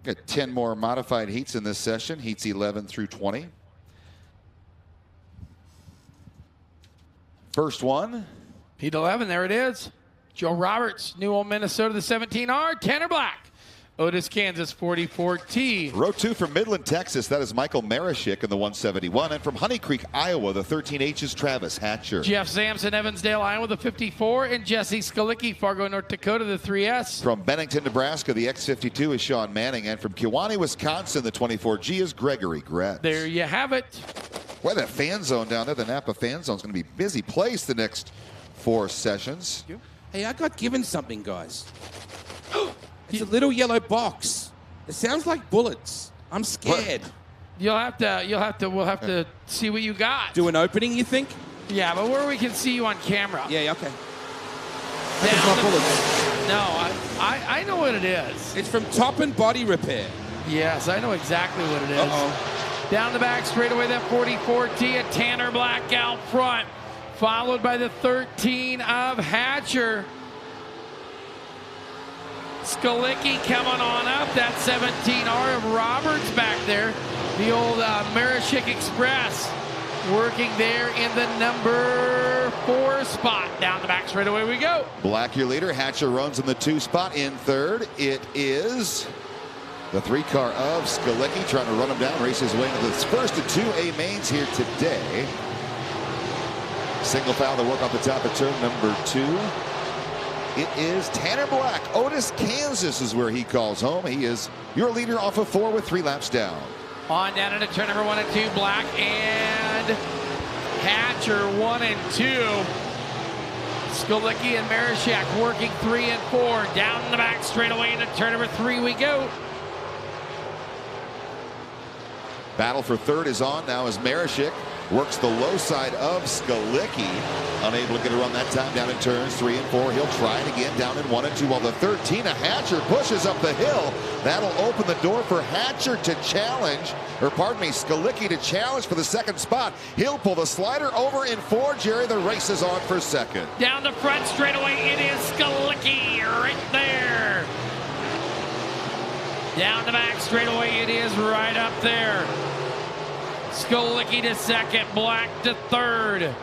Got 10 more modified heats in this session, heats 11 through 20. First one. Heat 11, there it is. Joe Roberts, New Old Minnesota, the 17R. Tanner Black, Otis, Kansas, 44T. Row 2 from Midland, Texas. That is Michael Marashik in the 171. And from Honey Creek, Iowa, the 13H is Travis Hatcher. Jeff Sampson, Evansdale, Iowa, the 54. And Jesse Skalicki, Fargo, North Dakota, the 3S. From Bennington, Nebraska, the X52 is Sean Manning. And from Kewanee, Wisconsin, the 24G is Gregory Gretz. There you have it. Boy, that fan zone down there, the Napa fan zone, is going to be a busy place the next 4 sessions. Hey, I got given something, guys. It's a little yellow box. It sounds like bullets. I'm scared. We'll have to see what you got. Do an opening, you think? Yeah, but where we can see you on camera. Yeah, okay. Down Not bullets. No, I know what it is. It's from Top and Body Repair. Yes, I know exactly what it is. Uh-oh. Down the back straightaway, that 44T at Tanner Black out front, followed by the 13 of Hatcher. Skalicki coming on up, that 17R of Roberts back there. The old Marashik Express working there in the number 4 spot. Down the back straightaway we go. Black, your leader. Hatcher runs in the 2 spot. In third, it is the 3 car of Skalicki trying to run him down, race his way into the first of 2 A mains here today. Single foul to work off the top of turn number 2. It is Tanner Black. Otis, Kansas is where he calls home. He is your leader off of 4 with 3 laps down. On down into turn number 1 and 2, Black and Hatcher 1 and 2. Skalicki and Marashik working 3 and 4. Down in the back straightaway into turn number 3 we go. Battle for third is on now as Marashik works the low side of Skalicki. Unable to get a run that time down in turns 3 and 4. He'll try it again down in 1 and 2 while the 13 of Hatcher pushes up the hill. That'll open the door for Hatcher to challenge, or pardon me, Skalicki to challenge for the 2nd spot. He'll pull the slider over in 4. Jerry, the race is on for 2nd. Down the front straightaway, it is Skalicki right there. Down the back straightaway, it is right up there. Skalicki to 2nd, Black to 3rd.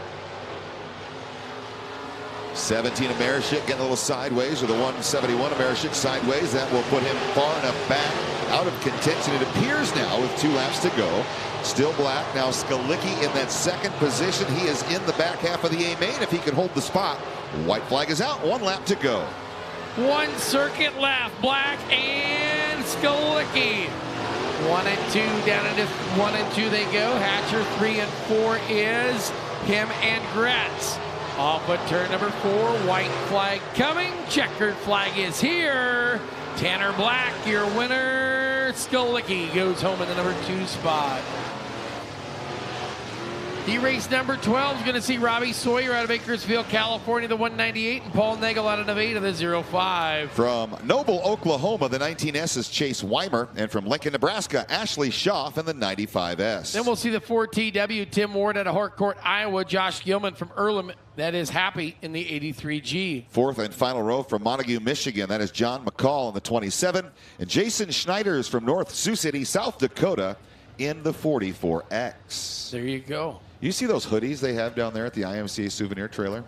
17 of Marashik getting a little sideways, or the 171 of Marashik sideways. That will put him far enough back out of contention, it appears now, with 2 laps to go. Still Black. Now Skalicki in that 2nd position. He is in the back half of the A main if he can hold the spot. White flag is out. 1 lap to go. 1 circuit left. Black and Skalicki. 1 and 2 down into 1 and 2 they go. Hatcher 3 and 4 is him and Gretz. Off at turn number 4. White flag coming. Checkered flag is here. Tanner Black, your winner. Skalicki goes home in the number 2 spot. The race number 12 is going to see Robbie Sawyer out of Bakersfield, California, the 198, and Paul Nagel out of Nevada, the 05. From Noble, Oklahoma, the 19S is Chase Weimer. And from Lincoln, Nebraska, Ashley Schaff in the 95S. Then we'll see the 4TW, Tim Ward out of Harcourt, Iowa, Josh Gilman from Earlham, that is Happy in the 83G. 4th and final row from Montague, Michigan, that is John McCall in the 27. And Jason Schneiders from North Sioux City, South Dakota in the 44X. There you go. You see those hoodies they have down there at the IMCA souvenir trailer?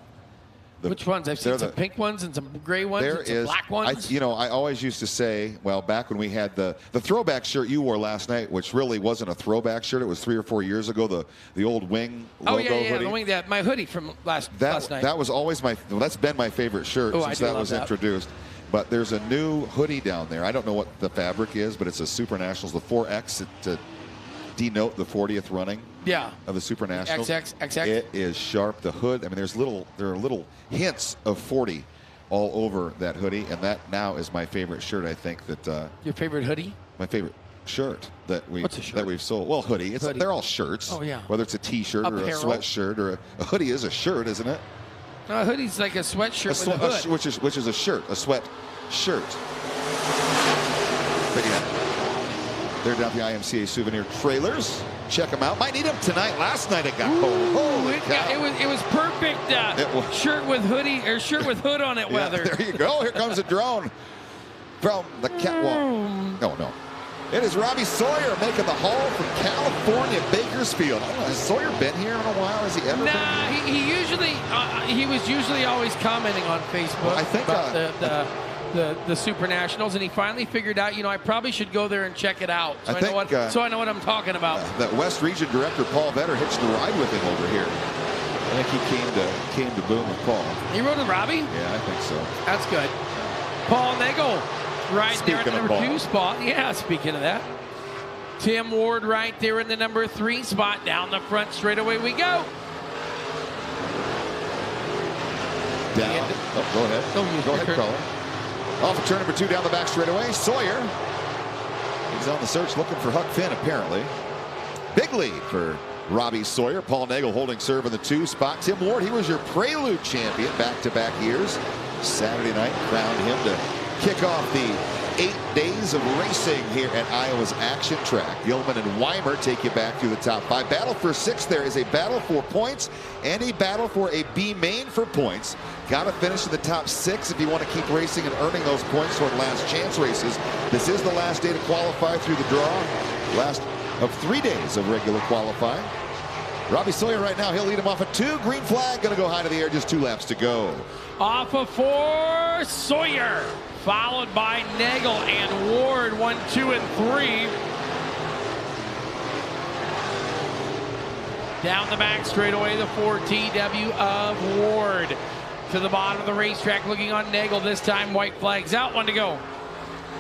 Which ones? I've seen some pink ones and some gray ones and some black ones. I always used to say, well, back when we had the throwback shirt you wore last night, which really wasn't a throwback shirt. It was 3 or 4 years ago, the old Wing logo hoodie. The Wing, my hoodie from last night. That was always that's been my favorite shirt since that was introduced. But there's a new hoodie down there. I don't know what the fabric is, but it's a Super Nationals, the 4X to denote the 40th running of the Super Nationals. XX. It is sharp. The hood, I mean, there are little hints of 40 all over that hoodie, and that now is my favorite shirt. I think that your favorite hoodie? My favorite shirt that we've sold. Well, hoodie. Hoodie. They're all shirts. Oh yeah. Whether it's a T-shirt or a sweatshirt or a hoodie is a shirt, isn't it? No, a hoodie's like a sweatshirt with a hood. Which is a shirt, a sweat shirt. But yeah. They're down at the IMCA souvenir trailers. Check them out. Might need them tonight. Last night it got cold. Holy cow. It was perfect. Shirt with hoodie or shirt with hood on it weather. There you go. Here comes a drone from the catwalk. No. It is Robbie Sawyer making the haul from California, Bakersfield. I don't know, has Sawyer been here in a while? Has he ever been here? He usually, he was usually always commenting on Facebook Well, I think, about the Super Nationals, and he finally figured out, I probably should go there and check it out. So I know what I'm talking about. That West Region Director, Paul Vetter, hitched the ride with him over here. I think he came to Boone with Paul. He rode with Robbie? Yeah, I think so. That's good. Paul Nagel right there at the number 2 spot. Yeah, speaking of that. Tim Ward right there in the number 3 spot. Down the front straightaway we go. Down. Oh, go ahead. Go ahead, Crawler. Off of turn number 2 down the back straightaway. Sawyer. He's on the search looking for Huck Finn, apparently. Big lead for Robbie Sawyer. Paul Nagel holding serve in the 2 spot. Tim Ward, he was your Prelude champion back-to-back years. Saturday night crowned him to kick off the 8 days of racing here at Iowa's Action Track. Gilman and Weimer take you back through the top 5. Battle for 6th. There is a battle for points and a battle for a B main for points. Got to finish in the top 6 if you want to keep racing and earning those points toward last chance races. This is the last day to qualify through the draw. Last of 3 days of regular qualifying. Robbie Sawyer right now, he'll lead him off at 2. Green flag going to go high to the air, just 2 laps to go. Off of 4, Sawyer, followed by Nagel and Ward, 1, 2, and 3. Down the back straightaway, the 4 TW of Ward. To the bottom of the racetrack, looking on Nagel. This time, white flags out, 1 to go.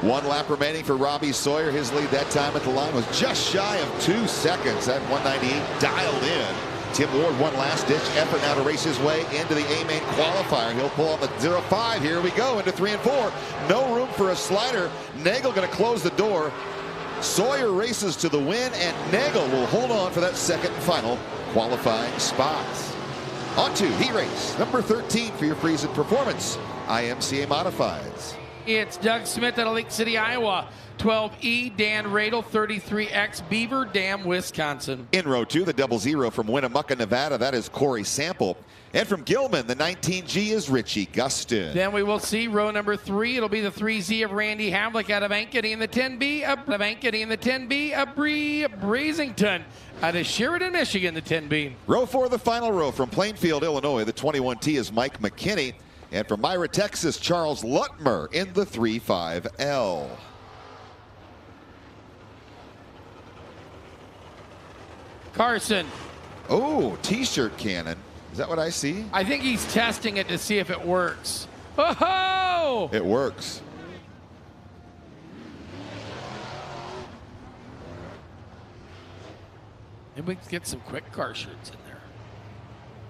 1 lap remaining for Robbie Sawyer. His lead that time at the line was just shy of 2 seconds. That 198 dialed in. Tim Ward, one last ditch effort now to race his way into the A-main qualifier. He'll pull on the 0-5. Here we go into 3 and 4. No room for a slider. Nagel going to close the door. Sawyer races to the win, and Nagel will hold on for that second and final qualifying spot. On to heat race number 13 for your Friesen Performance IMCA Modifieds. It's Doug Smith out of Lake City, Iowa. 12E, Dan Radel, 33X, Beaver Dam, Wisconsin. In row 2, the 00 from Winnemucca, Nevada, that is Corey Sample. And from Gilman, the 19G is Richie Gustin. Then we will see row number 3. It'll be the 3Z of Randy Havlick out of Ankeny, and the 10B of Bree Brazington out of Sheridan, Michigan, the 10B. Row 4, the final row from Plainfield, Illinois, the 21T is Mike McKinney. And from Myra, Texas, Charles Lutmer in the 35L. Carson. Oh, T-shirt cannon. Is that what I see? I think he's testing it to see if it works. Oh! It works. Maybe we can get some quick car shirts in there.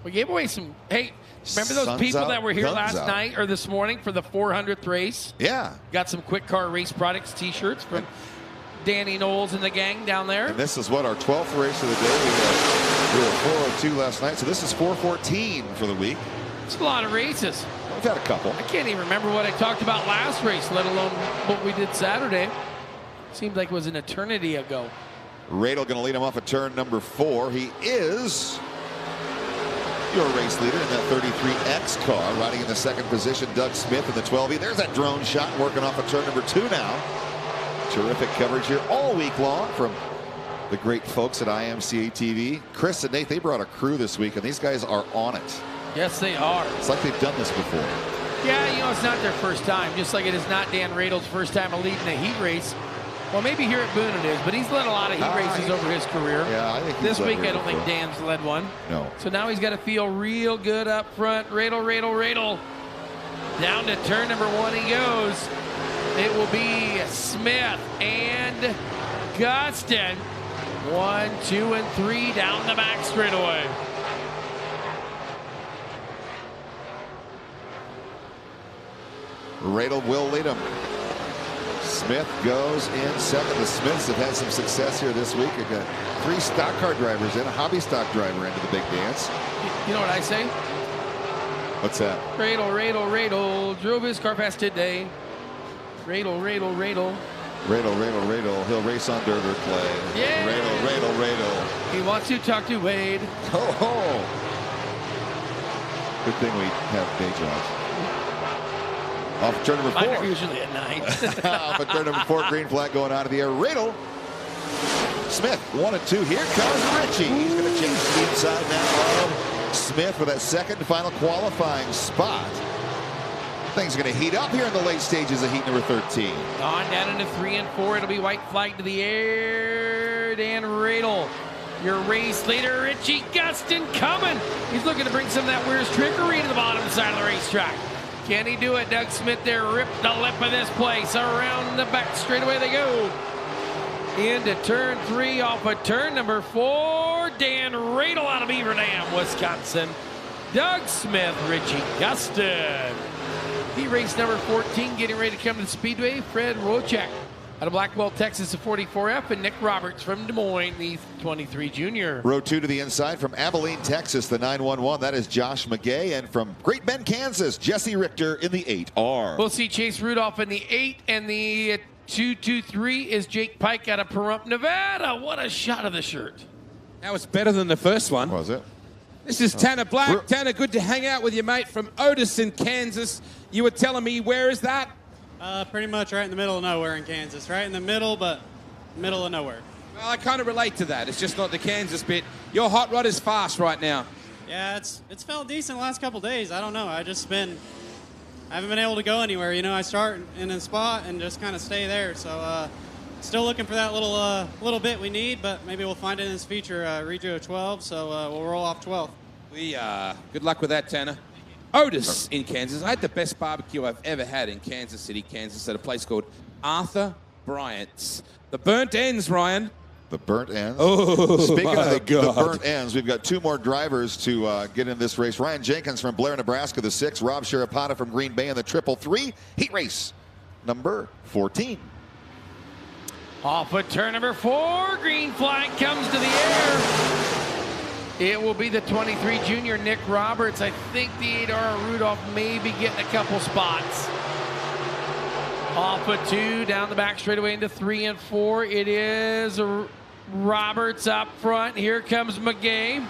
We gave away some, hey, remember those people that were here last night or this morning for the 400th race? Yeah. Got some quick car race products t-shirts from Danny Knowles and the gang down there. And this is what, our 12th race of the day. We were 402 last night, so this is 414 for the week. It's a lot of races. We've had a couple. I can't even remember what I talked about last race, let alone what we did Saturday. Seemed like it was an eternity ago. Radel going to lead him off at turn number 4. He is your race leader in that 33X car, riding in the 2nd position, Doug Smith in the 12E. There's that drone shot working off of turn number 2 now. Terrific coverage here all week long from the great folks at IMCA TV. Chris and Nate, they brought a crew this week, and these guys are on it. Yes, they are. It's like they've done this before. Yeah, it's not their first time, just like it is not Dan Radel's first time leading a heat race. Well, maybe here at Boone it is, but he's led a lot of heat races over his career. Yeah, I think this week I don't think Dan's led one. No. So now he's got to feel real good up front. Radel. Down to turn number 1 he goes. It will be Smith and Gustin. 1, 2, and 3 down the back straightaway. Radel will lead him. Smith goes in second. The Smiths have had some success here this week. They've got 3 stock car drivers in, a hobby stock driver into the big dance. You know what I say? What's that? Radel drove his car fast today. Radel. He'll race on dirt or clay. Yeah. Radel. He wants to talk to Wade. Good thing we have day jobs. Off turn number 4. Usually at night. Off at turn number 4, green flag going out of the air. Riddle. Smith, 1 and 2. Here comes Richie. He's going to change the inside now of Smith for that second and final qualifying spot. Things are going to heat up here in the late stages of heat number 13. On down into 3 and 4. It'll be white flag to the air. Dan Radel, your race leader, Richie Gustin coming. He's looking to bring some of that Where's Trickery to the bottom side of the racetrack. Can he do it? Doug Smith there ripped the lip of this place. Around the back straightaway they go. Into turn 3 off of turn number 4. Dan Radel out of Beaver Dam, Wisconsin. Doug Smith, Richie Gustin. He race number 14, getting ready to come to the Speedway. Fred Wojcik out of Blackwell, Texas, the 44F, and Nick Roberts from Des Moines, the 23 Junior. Row 2 to the inside from Abilene, Texas, the 911. That is Josh McGay. And from Great Bend, Kansas, Jesse Richter in the 8R. We'll see Chase Rudolph in the 8, and the 223 is Jake Pike out of Pahrump, Nevada. What a shot of the shirt. That was better than the first one. Was it? This is Tanner Black. Tanner, good to hang out with you, mate, from Otis in Kansas. You were telling me, where is that? Pretty much right in the middle of nowhere in Kansas. Right in the middle, but middle of nowhere. Well, I kind of relate to that. It's just not the Kansas bit. Your hot rod is fast right now. Yeah, it's felt decent the last couple days. I don't know. I haven't been able to go anywhere. You know, I start in a spot and just kind of stay there. So still looking for that little bit we need, but maybe we'll find it in this feature, Regio 12. So we'll roll off 12th. Good luck with that, Tanner. Otis in Kansas. I had the best barbecue I've ever had in Kansas City, Kansas, at a place called Arthur Bryant's. The burnt ends, Ryan. The burnt ends. Oh, Speaking of the God. burnt ends, we've got 2 more drivers to get in this race. Ryan Jenkins from Blair, Nebraska, the 6. Rob Sharapata from Green Bay in the 333. Heat race number 14. Off at turn number 4, green flag comes to the air. It will be the 23 Junior, Nick Roberts. I think the 8R Rudolph may be getting a couple spots. Off at 2, down the back straightaway into 3 and 4. It is Roberts up front. Here comes McGay.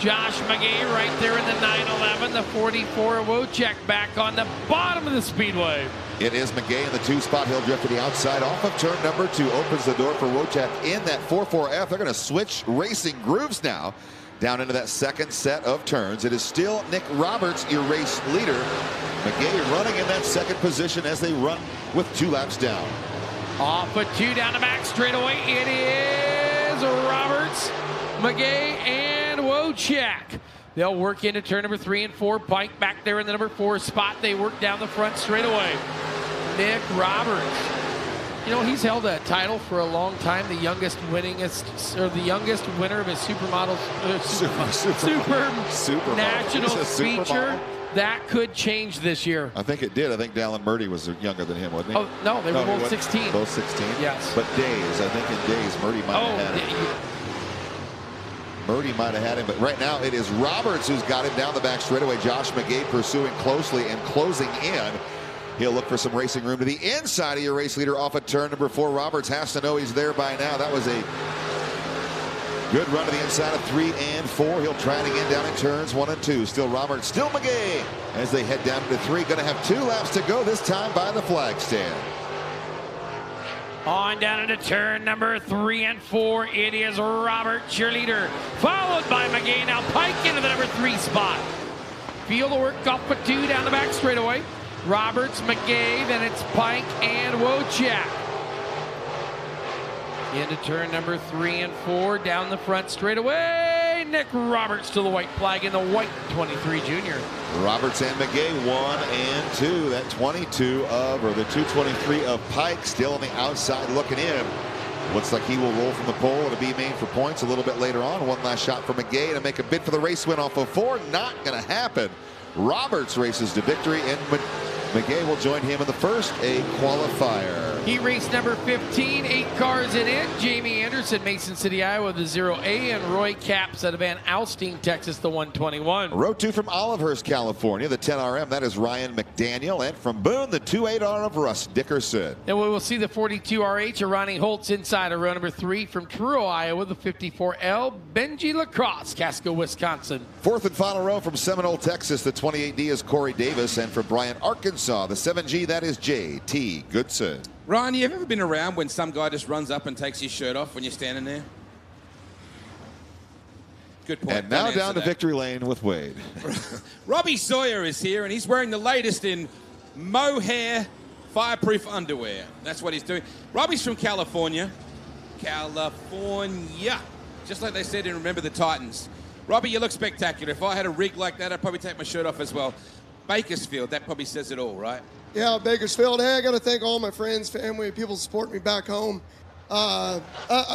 Josh McGay right there in the 911. The 44 Wojcik back on the bottom of the speedway. It is McGay in the 2 spot. He'll drift to the outside off of turn number 2. Opens the door for Wojcik in that 4-4F. They're going to switch racing grooves now down into that second set of turns. It is still Nick Roberts, your race leader. McGay running in that second position as they run with 2 laps down. Off at 2 down the back straightaway. It is Roberts, McGay, and Wojcik. They'll work into turn number 3 and 4. Pike back there in the number 4 spot. They work down the front straightaway. Nick Roberts. You know, he's held a title for a long time, the youngest winningest, or the youngest winner of his supermodel super national feature. That could change this year. I think it did. I think Dallin Murdy was younger than him, wasn't he? Oh, no, they were both 16. Both 16? Yes. But days, I think in days, Murdy might have had him. Murdy might have had him, but right now it is Roberts who's got him down the back straightaway. Josh McGay pursuing closely and closing in. He'll look for some racing room to the inside of your race leader off at turn number 4. Roberts has to know he's there by now. That was a good run to the inside of 3 and 4. He'll try it again down in turns 1 and 2. Still Roberts, still McGay as they head down to 3. Going to have 2 laps to go, this time by the flag stand. On down into turn number 3 and 4. It is Roberts, your leader, followed by McGay. Now Pike into the number 3 spot. Field work off at 2 down the back straightaway. Roberts, McGay, then it's Pike and Wojcik. Into turn number 3 and 4, down the front straightaway. Nick Roberts to the white flag in the white 23 Junior. Roberts and McGay 1 and 2. That 22 of, or the 223 of Pike still on the outside looking in. Looks like he will roll from the pole to be main for points a little bit later on. One last shot for McGay to make a bid for the race win off of 4. Not going to happen. Roberts races to victory, and McGay will join him in the first A qualifier. Heat race number 15, 8 cars in it. Jamie Anderson, Mason City, Iowa, the 0A, and Roy Capps out of Van Alstyne, Texas, the 121. Row 2 from Olivehurst, California, the 10RM, that is Ryan McDaniel. And from Boone, the 28R of Russ Dickerson. And we will see the 42RH of Ronnie Holtz inside of row number 3 from Truro, Iowa, the 54L, Benji Lacrosse, Casco, Wisconsin. 4th and final row from Seminole, Texas, the 28D is Corey Davis. And from Bryant, Arkansas, the 7G, that is J.T. Goodson. Ryan, you ever been around when some guy just runs up and takes his shirt off when you're standing there? Good point. And now down to victory lane with Wade. Robbie Sawyer is here, and he's wearing the latest in mohair fireproof underwear. That's what he's doing. Robbie's from California. California. Just like they said in Remember the Titans. Robbie, you look spectacular. If I had a rig like that, I'd probably take my shirt off as well. Bakersfield, that probably says it all, right? Yeah, Bakersfield. Hey, I got to thank all my friends, family, people supporting me back home. I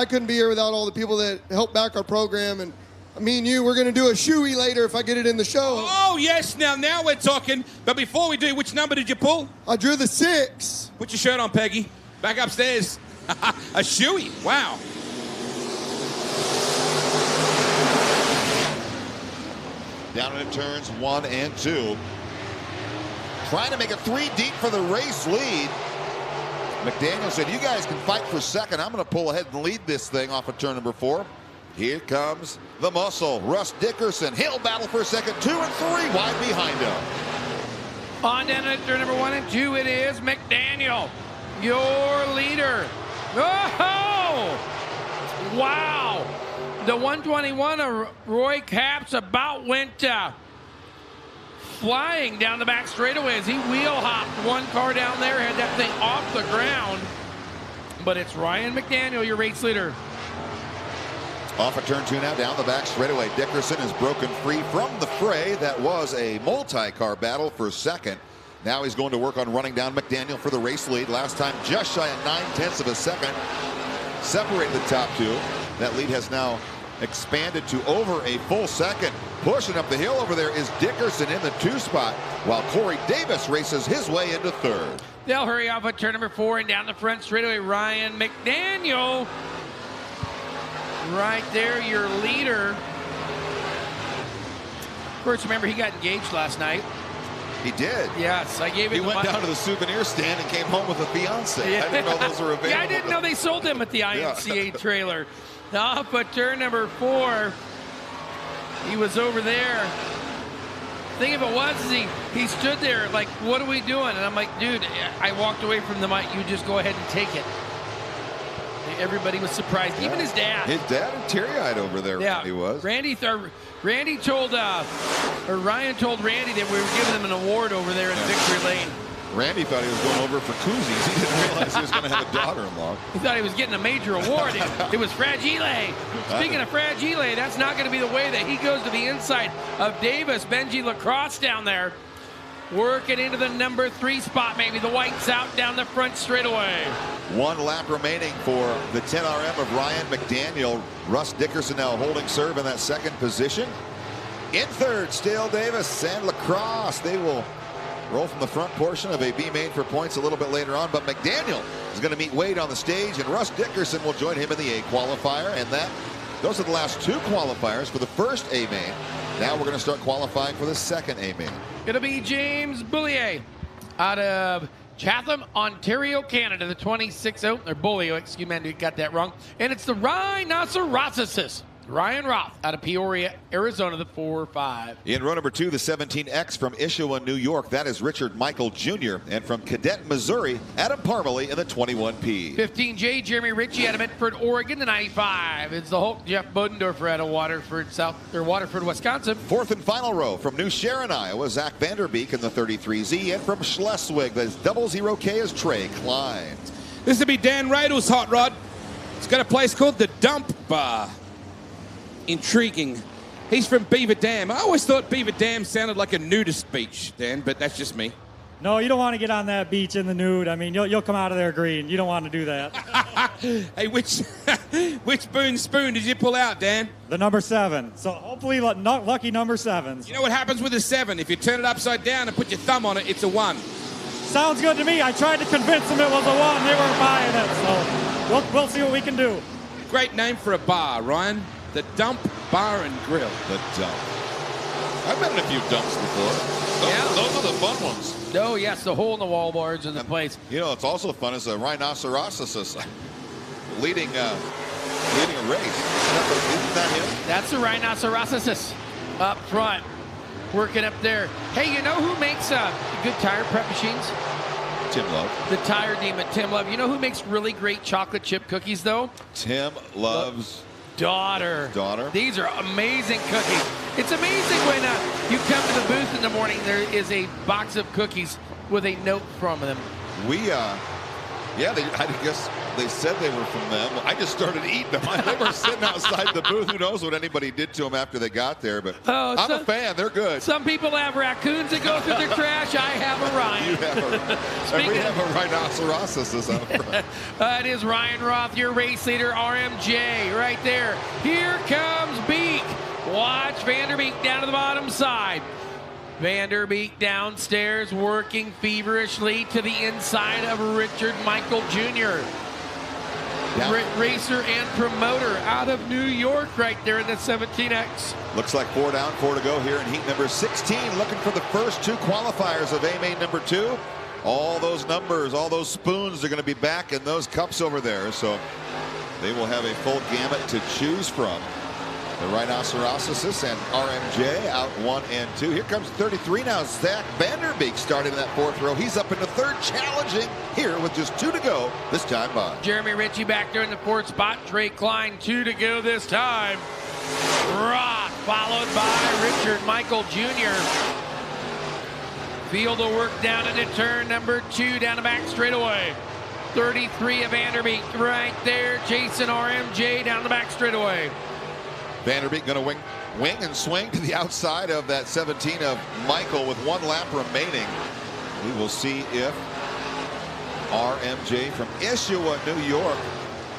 couldn't be here without all the people that helped back our program. And me and you, we're going to do a shoey later if I get it in the show. Oh, yes. Now we're talking. But before we do, which number did you pull? I drew the 6. Put your shirt on, Peggy. Back upstairs. A shoey. Wow. Down into turns 1 and 2. Trying to make it 3 deep for the race lead. McDaniel said, you guys can fight for second. I'm going to pull ahead and lead this thing off of turn number 4. Here comes the muscle, Russ Dickerson. He'll battle for second. 2 and 3 wide behind him. On down to turn number 1 and 2, it is McDaniel, your leader. Oh! Wow! The 121 of Roy Capps about went flying down the back straightaway as he wheel hopped one car down there, had that thing off the ground. But it's Ryan McDaniel, your race leader. Off of turn 2 now, down the back straightaway. Dickerson is broken free from the fray. That was a multi-car battle for second. Now he's going to work on running down McDaniel for the race lead. Last time just shy of 9/10 of a second. Separated the top 2. That lead has now expanded to over a full second. Pushing up the hill over there is Dickerson in the 2 spot, while Corey Davis races his way into 3rd. They'll hurry off at turn number 4 and down the front straightaway. Ryan McDaniel, right there, your leader. Of course, remember he got engaged last night. He did. Yes, I gave him. He went down to the souvenir stand and came home with a fiance. Yeah. I didn't know those were available. Yeah, I didn't know they sold them at the IMCA trailer. Off at turn number 4, he was over there. The thing of it was, is he stood there like, what are we doing? And I'm like, dude, I walked away from the mic. You just go ahead and take it. Everybody was surprised, even his dad. His dad and teary-eyed over there. Yeah, he was. Randy told, or Ryan told Randy that we were giving him an award over there in Victory Lane. Randy thought he was going over for koozies. He didn't realize he was going to have a daughter-in-law. He thought he was getting a major award. It was Fragile. Speaking of Fragile, that's not going to be the way that he goes to the inside of Davis. Benji Lacrosse down there. Working into the number 3 spot, maybe. The whites out down the front straightaway. 1 lap remaining for the 10RM of Ryan McDaniel. Russ Dickerson now holding serve in that 2nd position. In 3rd, still Davis and Lacrosse. They will roll from the front portion of a B main for points a little bit later on. But McDaniel is going to meet Wade on the stage, and Russ Dickerson will join him in the A qualifier. And those are the last 2 qualifiers for the first A main. Now we're going to start qualifying for the 2nd A main. It'll be James Bullier out of Chatham, Ontario, Canada, the 26-0, or Bullier, excuse me, I got that wrong. And it's the Rhinoceroses. Ryan Roth out of Peoria, Arizona, the 4-5. In row number 2, the 17X from Issaquah, New York. That is Richard Michael Jr. And from Cadet, Missouri, Adam Parmalee in the 21P. 15J, Jeremy Ritchie out of Medford, Oregon, the 95. It's the Hulk, Jeff Bodendorfer out of Waterford, Wisconsin. 4th and final row from New Sharon, Iowa, Zach Vanderbeek in the 33Z. And from Schleswig, the 00K is Trey Klein. This will be Dan Radl's hot rod. It's got a place called the Dump Bar. Intriguing. He's from Beaver Dam. I always thought Beaver Dam sounded like a nudist beach, Dan, but that's just me. No, you don't want to get on that beach in the nude. I mean, you'll come out of there green. You don't want to do that. Hey, which Boone spoon did you pull out, Dan? The number 7. So hopefully lucky number 7s. You know what happens with a 7? If you turn it upside down and put your thumb on it, it's a 1. Sounds good to me. I tried to convince them it was a 1. They weren't buying it. So we'll see what we can do. Great name for a bar, Ryan. The Dump Bar and Grill. The Dump. I've been in a few dumps before. Those are the fun ones. Oh, yes, the hole-in-the-wall bars in the place. You know, it's also fun as a rhinoceros leading a race. Isn't that him? That's the rhinoceros up front, working up there. Hey, you know who makes good tire prep machines? Tim Love. The tire demon, Tim Love. You know who makes really great chocolate chip cookies, though? Tim Love's daughter. These are amazing cookies. It's amazing when you come to the booth in the morning, there is a box of cookies with a note from them. I guess they said they were from them. I just started eating them. They were sitting outside the booth. Who knows what anybody did to them after they got there, but I'm a fan. They're good. Some people have raccoons that go through their trash. I have a Ryan. You have we have a rhinoceros out front. It is Ryan Roth, your race leader, RMJ, right there. Here comes Beek. Watch Vanderbeek down to the bottom side. Vanderbeek downstairs working feverishly to the inside of Richard Michael Jr. Racer and promoter out of New York right there in the 17X. Looks like 4 down, 4 to go here in heat number 16. Looking for the first 2 qualifiers of A-Main number 2. All those numbers, all those spoons are going to be back in those cups over there. So they will have a full gamut to choose from. The Rhinoceros and RMJ out 1 and 2. Here comes 33 now. Zach Vanderbeek started in that 4th row. He's up in the 3rd, challenging here with just 2 to go this time by. Jeremy Ritchie back there in the 4th spot. Trey Klein 2 to go this time. Rock followed by Richard Michael Jr. Field of work down into turn number 2 down the back straightaway. 33 of Vanderbeek right there. Jason RMJ down the back straightaway. Vanderbeek going to wing and swing to the outside of that 17 of Michael with 1 lap remaining. We will see if RMJ from Issaquah, New York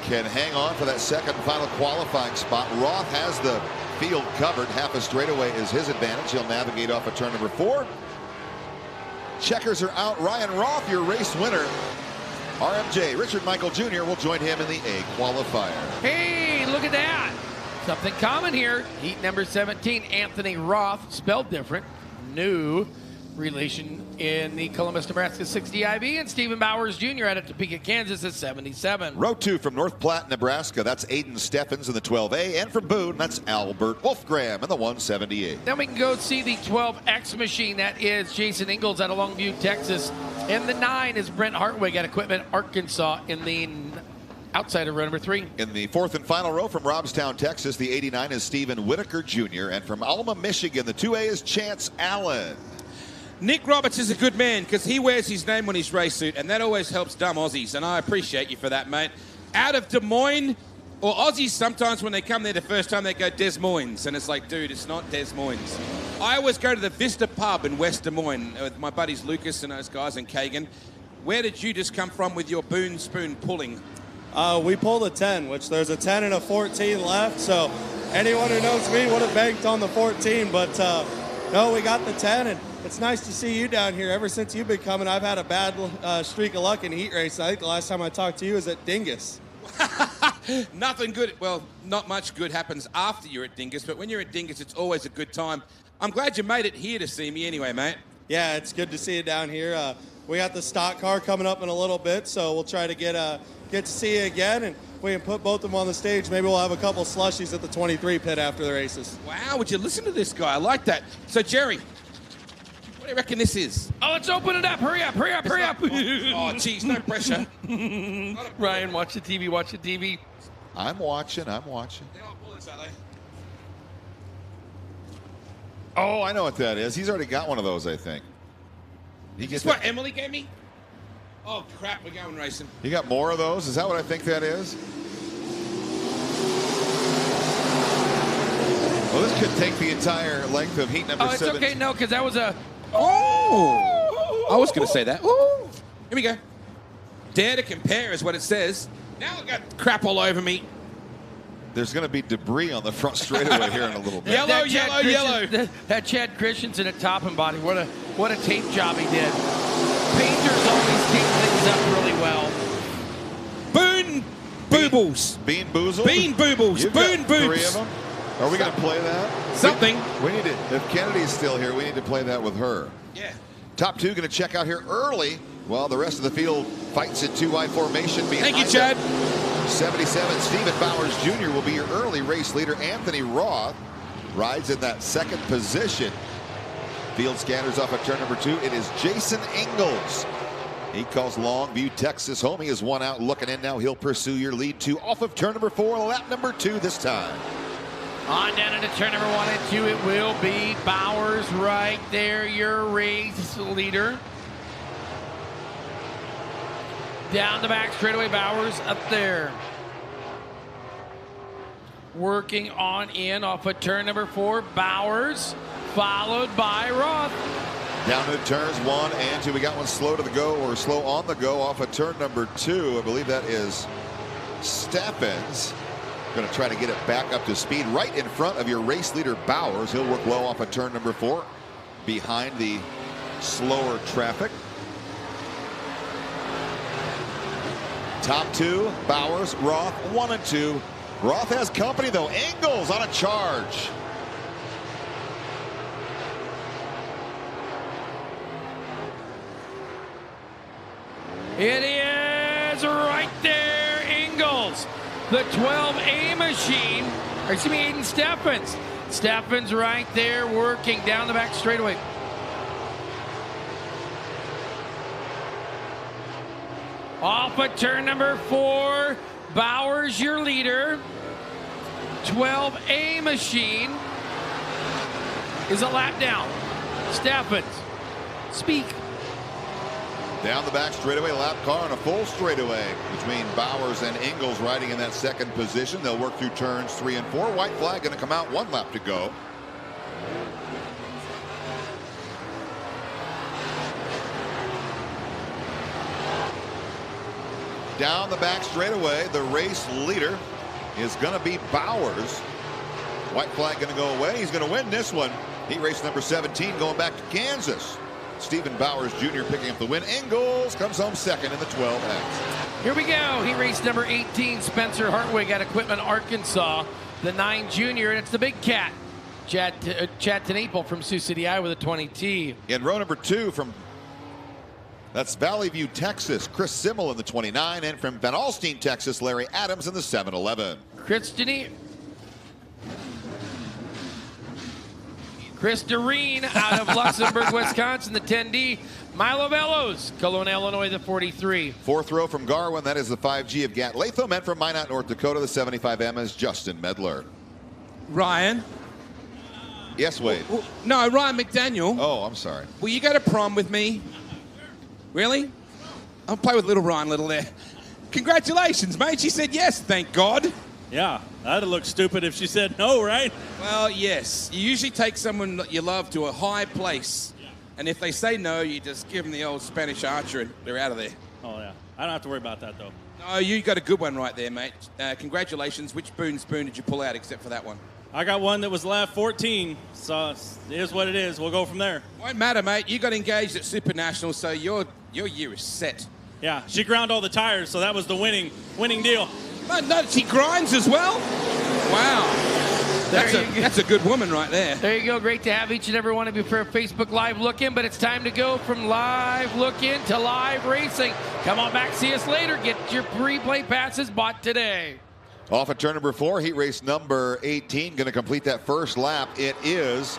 can hang on for that 2nd and final qualifying spot. Roth has the field covered. Half a straightaway is his advantage. He'll navigate off of turn number 4. Checkers are out. Ryan Roth, your race winner. RMJ, Richard Michael Jr. will join him in the A qualifier. Hey, look at that. Something common here. Heat number 17, Anthony Roth, spelled different. New relation in the Columbus, Nebraska 60 IV. And Stephen Bowers Jr. out of Topeka, Kansas at 77. Row 2 from North Platte, Nebraska. That's Aiden Steffens in the 12A. And from Boone, that's Albert Wolfgram in the 178. Then we can go see the 12X machine. That is Jason Ingalls out of Longview, Texas. And the 9 is Brent Hartwig at Equipment, Arkansas in the outside of row number 3. In the 4th and final row from Robstown, Texas, the 89 is Stephen Whitaker Jr. And from Alma, Michigan, the 2A is Chance Allen. Nick Roberts is a good man because he wears his name on his race suit, and that always helps dumb Aussies, and I appreciate you for that, mate. Out of Des Moines, or Aussies sometimes when they come there the first time they go Des Moines, and it's like, dude, it's not Des Moines. I always go to the Vista Pub in West Des Moines with my buddies Lucas and those guys and Kagan. Where did you just come from with your Boone spoon pulling? We pulled a 10, which there's a 10 and a 14 left, so anyone who knows me would have banked on the 14, but no, we got the 10, and it's nice to see you down here. Ever since you've been coming, I've had a bad streak of luck in heat race. I think the last time I talked to you was at Dingus. Nothing good, well, not much good happens after you're at Dingus, but when you're at Dingus, it's always a good time. I'm glad you made it here to see me anyway, mate. Yeah, it's good to see you down here. We got the stock car coming up in a little bit, so we'll try to get to see you again, and if we can put both of them on the stage, maybe we'll have a couple slushies at the 23 pit after the races. Wow, would you listen to this guy? I like that. So, Jerry, what do you reckon this is? Oh, let's open it up. Hurry up, hurry up, hurry up. Oh, geez, no pressure. Ryan, watch the TV, watch the TV. I'm watching. Oh, I know what that is. He's already got one of those, I think. Is this what Emily gave me? Oh, crap, we're going racing. You got more of those? Is that what I think that is? Well, this could take the entire length of heat number 7. Oh, it's okay, no, because that was a... Oh! I was going to say that. Oh! Here we go. Dare to compare is what it says. Now I've got crap all over me. There's going to be debris on the front straightaway here in a little bit. Yellow, yellow. That Chad Christensen at top and body, what a tape job he did. painters always clean things up really well. Boone Boobles. Bean Boozled? Bean Boobles. You've Boone got 3 of Boobs. them. Are we going to play that? Something. We need to, if Kennedy's still here, we need to play that with her. Yeah. Top 2 going to check out here early while the rest of the field fights in 2-wide formation. Thank you, Chad. 77, Stephen Bowers Jr. will be your early race leader. Anthony Roth rides in that 2nd position. Field scanners off at turn number 2. It is Jason Ingalls. He calls Longview, Texas home. He is 1 out looking in now. He'll pursue your lead 2 off of turn number 4, lap number 2 this time. On down into turn number 1 and 2, it will be Bowers right there, your race leader. Down the back straightaway, Bowers up there. Working on in off of turn number 4, Bowers, followed by Roth. Down to turns 1 and 2. We got one slow to the go or slow on the go off of turn number 2. I believe that is Steffens. Going to try to get it back up to speed right in front of your race leader Bowers. He'll work low off of turn number 4 behind the slower traffic. Top 2, Bowers, Roth, 1 and 2. Roth has company though. Ingalls on a charge. It is right there, Ingalls. The 12A machine, or excuse me, Aiden Steffens. Steffens right there working down the back straightaway. Off of turn number 4, Bowers your leader. 12A machine is a lap down. Steffens, speak. Down the back straightaway, lap car and a full straightaway between Bowers and Ingalls riding in that 2nd position. They'll work through turns 3 and 4. White flag going to come out, 1 lap to go. Down the back straightaway, the race leader is going to be Bowers. White flag going to go away. He's going to win this one. He raced number 17 going back to Kansas. Stephen Bowers Jr. picking up the win. Ingalls comes home 2nd in the 12X. Here we go. He raced number 18, Spencer Hartwig at Equipment Arkansas. The 9 junior, and it's the big cat, Chad Tenapel from Sioux City, Iowa, the 20T. In row number 2 from, that's Valley View, Texas, Chris Simmel in the 29, and from Van Alstyne, Texas, Larry Adams in the 711. Chris Doreen out of Luxembourg, Wisconsin, the 10D. Milo Bellows, Cologne, Illinois, the 43. 4th row from Garwin, that is the 5G of Gat Latham, and from Minot, North Dakota, the 75M is Justin Medler. Ryan. Yes, Wade. No, Ryan McDaniel. Oh, I'm sorry. Will you go to prom with me? Really? I'll play with little Ryan Little there. Congratulations, mate. She said yes, thank God. Yeah, that'd look stupid if she said no, right? Well, yes. You usually take someone that you love to a high place. Yeah. And if they say no, you just give them the old Spanish archer and they're out of there. Oh, yeah. I don't have to worry about that, though. No, you got a good one right there, mate. Congratulations. Which Boone spoon did you pull out except for that one? I got one that was lap 14, so it is what it is. We'll go from there. Won't matter, mate. You got engaged at Super National, so your year is set. Yeah, she ground all the tires, so that was the winning deal. No, she grinds as well? Wow. That's a good woman right there. There you go. Great to have each and every one of you for a Facebook Live Look-In, but it's time to go from Live Look-In to Live Racing. Come on back. See us later. Get your replay passes bought today. Off at turn number 4, heat race number 18, going to complete that first lap. It is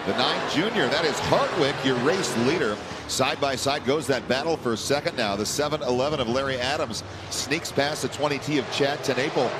the 9 junior. That is Hartwick, your race leader. Side by side goes that battle for 2nd now. The 711 of Larry Adams sneaks past the 20T of Chad Tenapel.